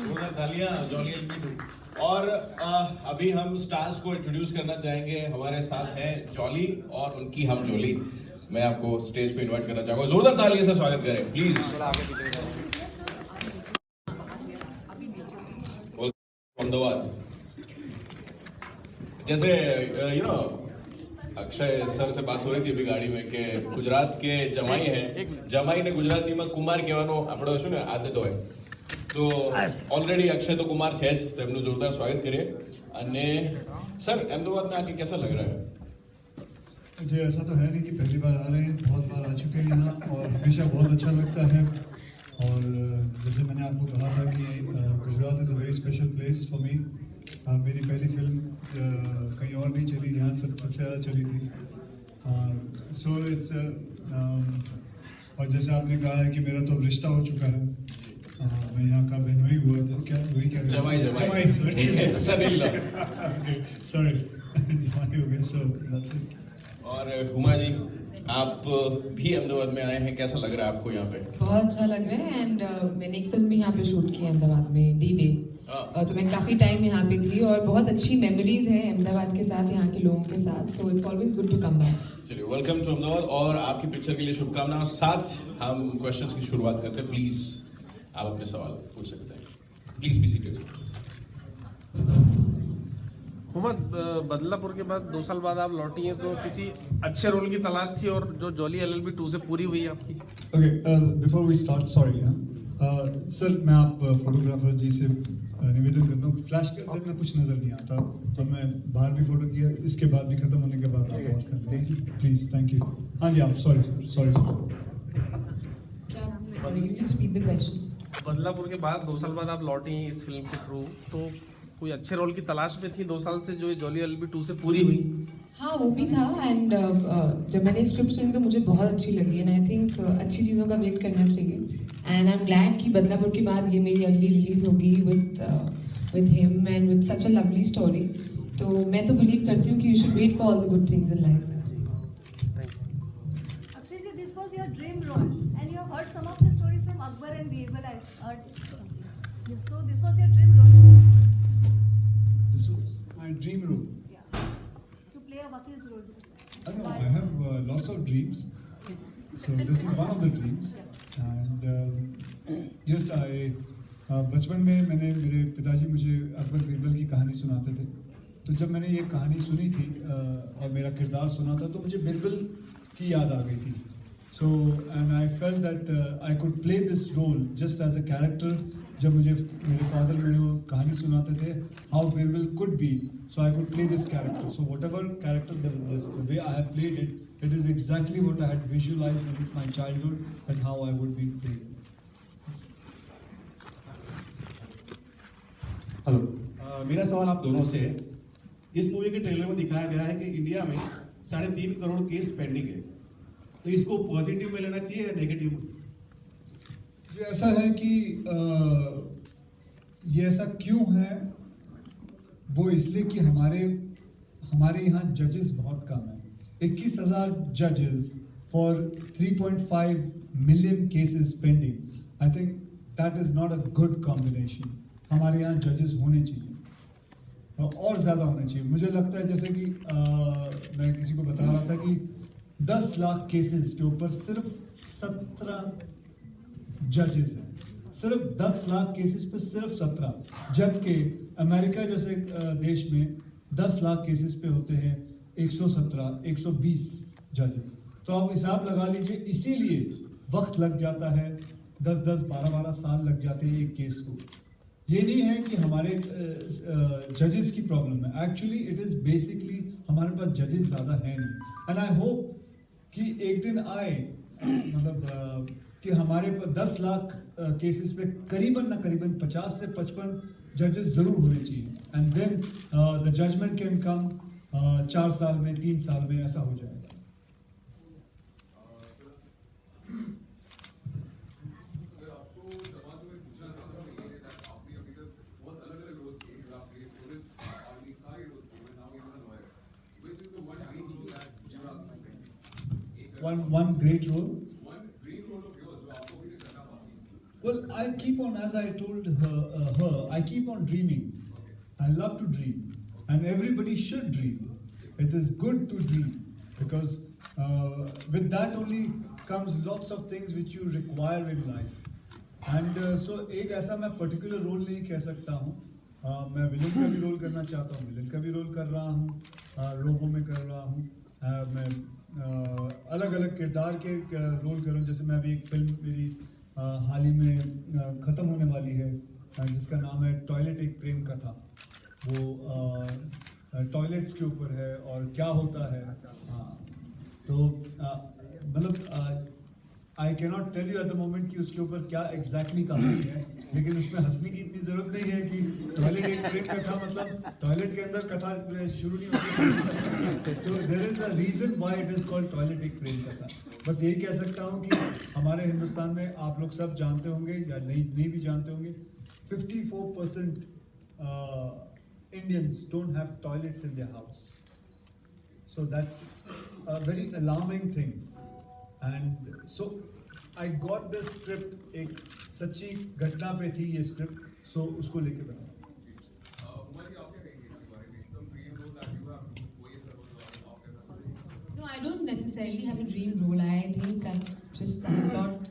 जोरदार तालियां jolly LB और अभी हम स्टार्स को इंट्रोड्यूस करना चाहेंगे। हमारे साथ हैं जॉली और उनकी हम जोली। मैं आपको स्टेज पे इनवाइट करना चाहूंगा, जोरदार तालियों से स्वागत करें प्लीज। अहमदाबाद जैसे अक्षय सर से बात हो रही थी अभी गाड़ी में कि गुजरात के जमाई है, जमाई ने गुजराती में कुमार કહેવાનો આપણો શું ને આદત હોય, તો ઓલરેડી અક્ષય તો કુમાર છે જ, તો એમનું જોરદાર સ્વાગત કરીએ। અને સર अहमदाबाद में आके कैसा लग रहा है? मुझे ऐसा तो है नहीं कि पहली बार आ रहे हैं, बहुत बार आ चुके हैं यहाँ और हमेशा बहुत अच्छा लगता है। और जैसे मैंने आपको कहा था कि Gujarat is a very special place for me. मेरी पहली फिल्म कहीं और नहीं चली जहाँ सबसे ज़्यादा चली थी। सो इट्स और जैसे आपने कहा है कि मेरा तो अब रिश्ता हो चुका है, मैं यहाँ का बहनोई हुआ था, क्या वही क्या जमाई जमाई सॉरी जमाई हो गया। So that's it. और हुमा जी, आप भी अहमदाबाद में आए हैं, कैसा लग रहा है आपको यहाँ पे? बहुत अच्छा लग रहा है। एंड मैंने एक फिल्म भी यहाँ पे शूट की है अहमदाबाद में, डी डे। तो मैं काफ़ी टाइम यहाँ पे थी और बहुत अच्छी मेमोरीज हैं अहमदाबाद के साथ, यहाँ के लोगों के साथ। So it's always good to come back. चलिए, वेलकम टू अहमदाबाद और आपकी पिक्चर के लिए शुभकामनाओं। साथ हम क्वेश्चंस की शुरुआत करते हैं। प्लीज आप अपने सवाल पूछ सकते हैं। Please be seated. Huma, Badlapur के बाद 2 साल बाद आप लौटी हैं, तो किसी अच्छे रोल की तलाश थी और जो जॉली एलएलबी 2 से पूरी हुई आपकी? Okay, before we start, sorry sir, मैं आप फोटोग्राफर जी से निवेदन करता हूँ, फ्लैश करते में कुछ नज़र नहीं आता, तो मैं बाहर भी फोटो किया, इसके बाद भी खत्म होने के बाद आप और कर लें प्लीज़, थैंक यू। हाँ जी, आप sorry sir, sorry. Sorry, just repeat the question. Badlapur के बाद 2 साल बाद आप लौटी हैं इस फिल्म के थ्रू, तो कोई अच्छे रोल की तलाश में थी 2 साल से, जो जॉली एलएलबी 2 से पूरी हुई? हाँ, वो भी था। एंड जब मैंने स्क्रिप्ट सुनी तो मुझे बहुत अच्छी लगी। एंड आई थिंक अच्छी चीज़ों का वेट करना चाहिए। एंड आई एम ग्लैड कि बदलापुर के बाद ये मेरी अगली रिलीज होगी with him and with such a lovely story. तो मैं तो बिलीव करती हूँ कि you should wait for all the good things in life. Akshay ji, this was your dream role, and you have heard some of the stories from Akbar and Birbal. I heard. So this was your dream role. This was my dream role. Yeah. To play a Vakil's role. I know, I have lots of dreams, so this is one of the dreams. And yes, बचपन में मेरे पिताजी मुझे अकबर बीरबल की कहानी सुनाते थे, तो जब मैंने ये कहानी सुनी थी और मेरा किरदार सुना था, तो मुझे बीरबल की याद आ गई थी। So and I felt that I could play this role just as a character. जब मुझे मेरे फादर मेरे वो कहानी सुनाते थे, how Birbal could be, so I could play this character. So whatever character the way I have played it, it is exactly what I had visualized in my childhood and how I would be playing. Hello, मेरा सवाल आप दोनों से है। इस movie के trailer में दिखाया गया है कि इंडिया में 3.5 करोड़ केस पेंडिंग है, तो इसको पॉजिटिव में लेना चाहिए या नेगेटिव? जो ऐसा है कि ये ऐसा क्यों है, वो इसलिए कि हमारे यहाँ जजेस बहुत कम हैं। 21,000 जजेस for 3.5 million cases pending. I think that is not a good combination. हमारे यहाँ जजेस होने चाहिए और ज़्यादा होने चाहिए। मुझे लगता है जैसे कि मैं किसी को बता रहा था कि 10 लाख केसेस के ऊपर सिर्फ 17 जजेस हैं, सिर्फ 10 लाख केसेस पे सिर्फ 17, जबकि अमेरिका जैसे देश में 10 लाख केसेस पे होते हैं 117 120 जजेस। तो आप हिसाब लगा लीजिए, इसीलिए वक्त लग जाता है, 10-10 12-12 साल लग जाते हैं एक केस को। ये नहीं है कि हमारे जजेस की प्रॉब्लम है, एक्चुअली इट इज़ बेसिकली हमारे पास जजेस ज़्यादा है नहीं। एंड आई होप कि एक दिन आए, मतलब कि हमारे पास 10 लाख केसेस पे करीबन 50 से 55 जजेस ज़रूर होने चाहिए। And then the judgement can come 4 साल में, 3 साल में, ऐसा हो जाएगा। One great role. Well, I keep on, as I told her, I keep on dreaming. I love to dream, and everybody should dream. It is good to dream because with that only comes lots of things which you require in life. And so एक ऐसा मैं particular role नहीं कह सकता हूँ. मैं villain का भी रोल करना चाहता हूँ, विलन का भी रोल कर रहा हूँ, रोबो में कर रहा हूँ. मैं अलग अलग किरदार के रोल कर रहा हूँ. जैसे मैं अभी एक फिल्म मेरी हाल ही में ख़त्म होने वाली है जिसका नाम है टॉयलेट एक प्रेम कथा. वो टॉयलेट्स के ऊपर है और क्या होता है. तो मतलब I cannot tell you at the moment कि उसके ऊपर क्या एग्जैक्टली कहानी है, लेकिन उसमें हंसने की इतनी ज़रूरत नहीं है कि टॉयलेट एक प्रेम कथा मतलब टॉयलेट के अंदर कथा शुरू नहीं होती. So there is a reason why it is called Toilet Ek Prem कथा. बस यही कह सकता हूँ कि हमारे हिंदुस्तान में आप लोग सब जानते होंगे या नहीं भी जानते होंगे, 54% Indians don't have toilets in their house. So that's a very alarming thing. And so I got this script, एक सच्ची घटना पे थी ये स्क्रिप्ट, so उसको लेके बना. No, I don't necessarily have a dream role. I think I just have lots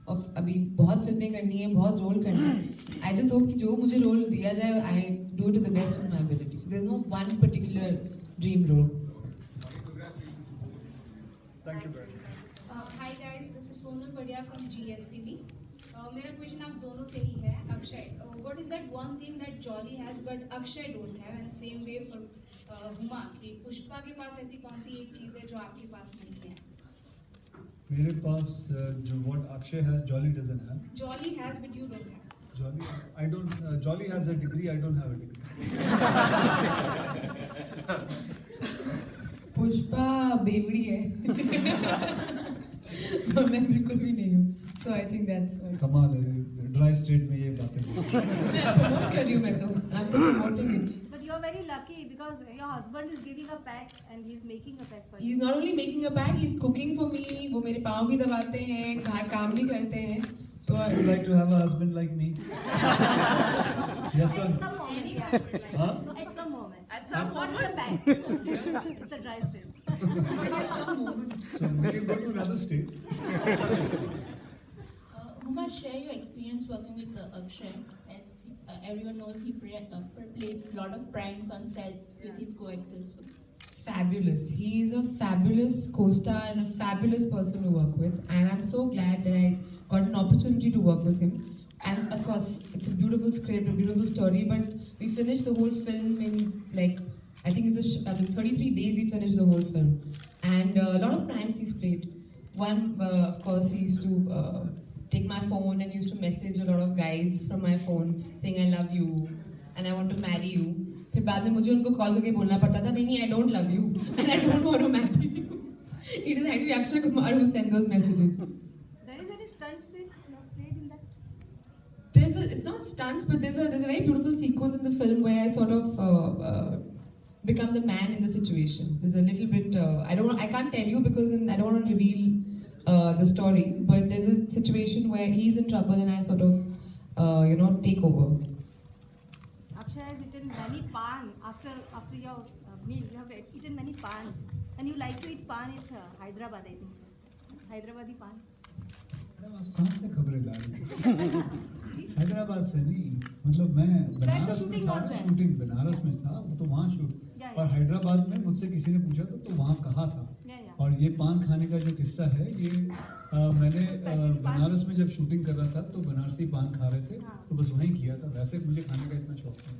of अभी बहुत फिल्में करनी है, बहुत रोल करना है. I just hope कि जो मुझे रोल दिया जाए, I do it to the best of my ability. So there's no one particular dream role. Thank you very much. Hi guys, this is Sonal Padia from GSTV. मेरा question आप दोनों से ही है. Akshay, what is that one thing that Jolly has but Akshay don't have, and same way for Huma कि पुष्पा के पास ऐसी कौन सी एक चीज़ है जो आपके पास नहीं है? मेरे पास जो what Akshay has, Jolly doesn't have. Jolly has but you don't have. Jolly has, I don't. Jolly has a degree, I don't have a degree. Pushpa बेवड़ी है. और मैं बिल्कुल भी नहीं हूँ. So I think that's कमाल है, ड्राई स्टेट में ये बातें. मैं प्रमोट कर रही हूँ. मैं तो I'm तो promoting it. But you're very lucky because your husband is giving a pack and he's making a pack for you. He's not only making a pack, he's cooking for me. वो मेरे पाँव भी दबाते हैं, घर काम भी करते हैं. So Would you like to have a husband like me? Yes or At no? some moment, yeah. Huh? At some moment. At some Not moment. in a pack. It's a dry state. So we can go to another state. Huma, share your experience working with Akshay. As everyone knows, he plays a lot of pranks on sets with his co-actors. So. fabulous. He is a fabulous co-star and a fabulous person to work with. And I'm so glad that I got an opportunity to work with him. And of course, it's a beautiful script, a beautiful story. But we finished the whole film in like, I think it's 33 days we finished the whole film. And a lot of pranks he's played. One, of course, he used to take my phone and used to message a lot of guys from my phone saying I love you and I want to marry you. फिर बाद में मुझे उनको call करके बोलना पड़ता था नहीं I don't love you and I don't want to marry you. It is actually Akshay Kumar who sent those messages. There is any stunt scene played in that? It's not stunts, but there's a very beautiful sequence in the film where I sort of become the man in the situation. There's a little bit I can't tell you because I don't want to reveal the story, but there's a situation where he's in trouble and I sort of take over. Akshay has eaten many pan after your meal. You have eaten many pan, and you like to eat pan in Hyderabad, I think so. Hyderabadi pan. कहाँ से खबरें ला रही हो? हैदराबाद से नहीं, मतलब मैं बनारस में था, शूटिंग बनारस में था, तो वहाँ शूट और हैदराबाद में मुझसे किसी ने पूछा तो वहाँ कहा था और ये पान खाने का जो किस्सा है ये मैंने बनारस में जब शूटिंग कर रहा था तो बनारसी पान खा रहे थे तो बस वहीं किया था. वैसे मुझे खाने का इतना शौक है.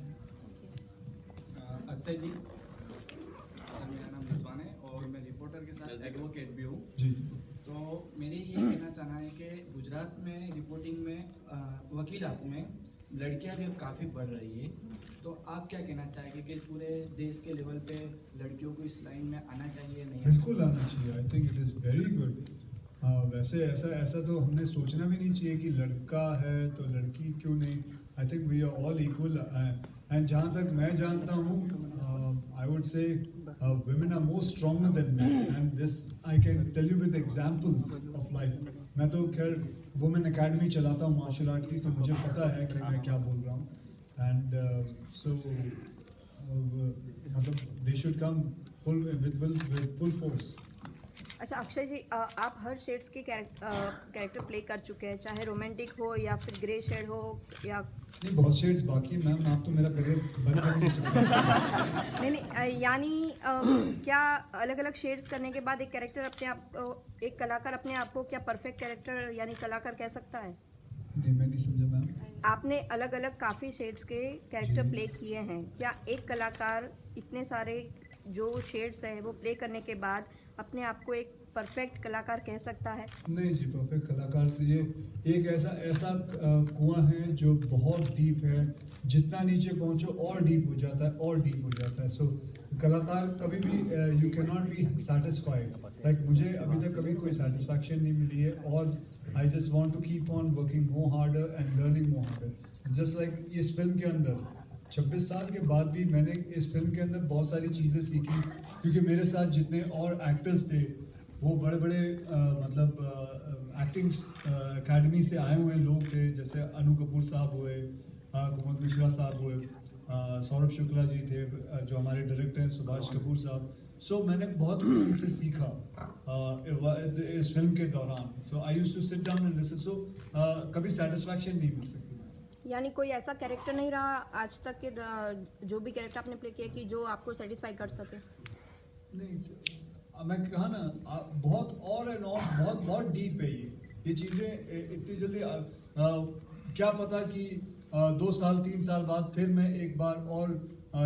अक्षय जी, सर मेरा नाम रिजवान है और मैं रिपोर्टर के साथ एडवोकेट भी हूँ. जी. तो मेरे ये कहना चाहना है कि गुजरात में रिपोर्टिंग में वकीलात में लड़कियां भी अब काफ़ी बढ़ रही है. तो आप क्या कहना चाहेंगे कि पूरे देश के लेवल पे लड़कियों को इस लाइन में आना चाहिए नहीं? बिल्कुल आना चाहिए. I think it is very good. वैसे ऐसा तो हमने सोचना भी नहीं चाहिए कि लड़का है तो लड़की क्यों नहीं. I think we are all equal. And जहाँ तक मैं जानता हूँ I would say women are more stronger than men and this I can tell you with examples of life. मैं तो खैर वुमेन एकेडमी चलाता हूँ मार्शल आर्ट की, तो मुझे पता है कि मैं क्या बोल रहा हूँ. एंड सो मतलब they should come with full force. अच्छा अक्षय जी, आप हर शेड्स के कैरेक्टर प्ले कर चुके हैं, चाहे रोमांटिक हो या फिर ग्रे शेड हो या नहीं, बहुत शेड्स बाकी है मैम. आप तो मेरा करियर बंद कर नहीं सकते. नहीं यानी क्या अलग अलग शेड्स करने के बाद एक कैरेक्टर अपने आप, एक कलाकार अपने आप को क्या परफेक्ट कैरेक्टर यानी कलाकार कह सकता है? नहीं, मैं नहीं समझा मैम. आपने अलग अलग काफ़ी शेड्स के कैरेक्टर जी. प्ले किए हैं, क्या एक कलाकार इतने सारे जो शेड्स हैं वो प्ले करने के बाद अपने आप को एक परफेक्ट कलाकार कह सकता है? नहीं जी, परफेक्ट कलाकार तो ये एक ऐसा कुआं है जो बहुत डीप है. जितना नीचे पहुंचो और डीप हो जाता है, और डीप हो जाता है. सो कलाकार कभी भी you can not be satisfied. Like मुझे अभी तक कभी कोई सेटिस्फैक्शन नहीं मिली है, और I just want to keep on working more harder and learning more harder. Just like इस फिल्म के अंदर 26 साल के बाद भी मैंने इस फिल्म के अंदर बहुत सारी चीज़ें सीखी, क्योंकि मेरे साथ जितने और एक्टर्स थे वो बड़े बड़े मतलब एक्टिंग एकेडमी से आए हुए लोग थे. जैसे अनु कपूर साहब हुए, कुमुद मिश्रा साहब हुए, सौरभ शुक्ला जी थे जो हमारे डायरेक्टर हैं, सुभाष कपूर साहब. सो मैंने बहुत कुछ उनसे सीखा इस फिल्म के दौरान. So I used to sit down and listen. So कभी सेटिस्फैक्शन नहीं मिल सकती. यानी कोई ऐसा कैरेक्टर नहीं रहा आज तक के जो भी कैरेक्टर आपने प्ले किया कि जो आपको सेटिस्फाई कर सके? नहीं, मैं कहा ना, बहुत और एंड और बहुत डीप है ये चीज़ें. इतनी जल्दी क्या पता कि 2 साल 3 साल बाद फिर मैं एक बार और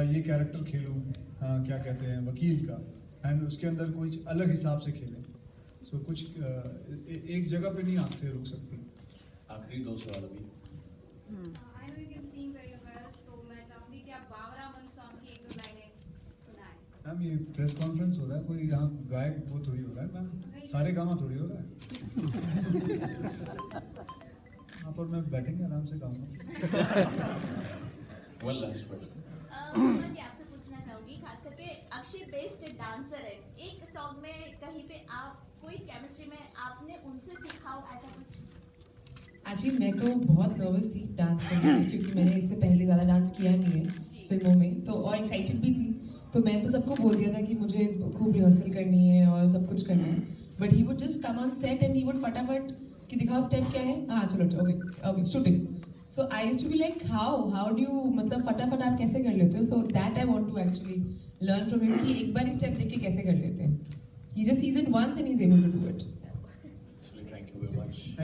ये कैरेक्टर खेलूँ, क्या कहते हैं, वकील का, एंड उसके अंदर कोई अलग हिसाब से खेलें. सो कुछ एक जगह पे नहीं आँख से रुक सकती. आखिरी 2 सवाल अभी. I know you can sing very well, तो मैं चाहूंगी कि आप बावरा मन सॉन्ग की 1-2 लाइनें सुनाएं. मैम ये प्रेस कॉन्फ्रेंस हो रहा है, कोई यहाँ गायक वो थोड़ी हो रहा है मैम. सारे गामा थोड़ी हो रहा है. यहाँ पर मैं बैठेंगे आराम से गाऊंगा. One last question. जी आपसे पूछना चाहूंगी, खास करके अक्षय बेस्ट डांसर है, एक सॉन्ग में कहीं पे आप कोई केमिस्ट्री में आपने उनसे सीखा हो ऐसा कुछ? एक्चुअली मैं तो बहुत नर्वस थी डांस करने में, क्योंकि मैंने इससे पहले ज़्यादा डांस किया नहीं है फिल्मों में, तो और एक्साइटेड भी थी. तो मैं तो सबको बोल दिया था कि मुझे खूब रिहर्सल करनी है और सब कुछ करना है. But he would just come on set and he would फटाफट कि दिखाओ स्टेप क्या है, हाँ चलो okay okay shooting. So I used to be like how do you, मतलब फटाफट आप कैसे कर लेते हो. So that I want to actually learn from him कि एक बार ही स्टेप देख के कैसे कर लेते हैं. He just sees it once and he is able to do it. Thank you very much.